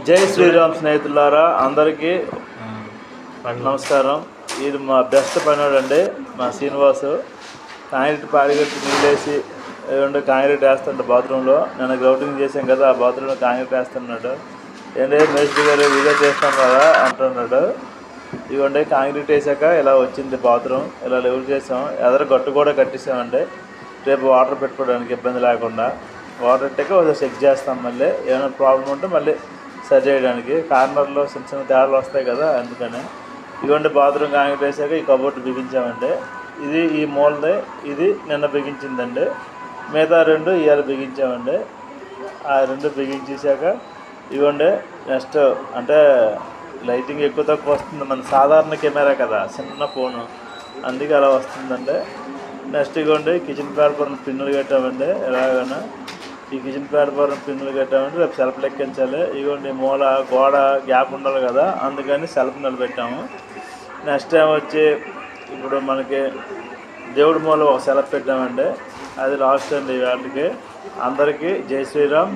జై శ్రీరామ్ స్నేహితులారా, అందరికీ నమస్కారం. ఇది మా బెస్ట్ పనివాడు అండి, మా శ్రీనివాసు. కాంక్రీట్ పారిగట్టి నీళ్ళేసి ఏమంటే కాంక్రీట్ వేస్తుంటే బాత్రూంలో నేను గ్రౌటింగ్ చేసాం కదా, ఆ బాత్రూంలో కాంక్రీట్ వేస్తున్నాడు. ఏంటంటే మేస్త్రి గారు వీడియో చేస్తాం కదా అంటున్నాడు. ఇవ్వండి కాంక్రీట్ వేసాక ఇలా వచ్చింది బాత్రూమ్, ఇలా లెవెల్ చేసాం. ఎదర గట్టు కూడా కట్టిస్తామండి, రేపు వాటర్ పెట్టుకోవడానికి ఇబ్బంది లేకుండా. వాటర్ పెట్టాక ఒకసారి చెక్ చేస్తాం, మళ్ళీ ఏమైనా ప్రాబ్లం ఉంటే మళ్ళీ సరి చేయడానికి. కార్నర్లో చిన్న చిన్న తేడాలు వస్తాయి కదా, అందుకని. ఇవ్వండి బాత్రూమ్ కాంక్రీట్ వేసాక ఈ కబోర్డు బిగించామండి. ఇది ఈ మూలది, ఇది నిన్న బిగించిందండి. మిగతా రెండు ఇవాళ బిగించామండి. ఆ రెండు బిగించేసాక ఇవ్వండి నెక్స్ట్ అంటే లైటింగ్ ఎక్కువ తక్కువ వస్తుంది, మన సాధారణ కెమెరా కదా, చిన్న ఫోను, అందుకే అలా వస్తుందండి. నెక్స్ట్ ఇవ్వండి కిచెన్ ప్లాట్ఫామ్ పిన్నులు కట్టామండి. ఎలాగైనా ఈ కిచెన్ ప్లాట్ఫామ్ పిన్నులు కట్టామంటే రేపు సెల్ఫ్ లెక్కించాలి. ఇవ్వండి మూల గోడ గ్యాప్ ఉండాలి కదా, అందుకని సెల్ఫ్ నిలబెట్టాము. నెక్స్ట్ టైం వచ్చి ఇప్పుడు మనకి దేవుడి మూల ఒక సెల్ఫ్ పెట్టామండి, అది లాస్ట్ అండి వాటికి. అందరికీ జై శ్రీరామ్.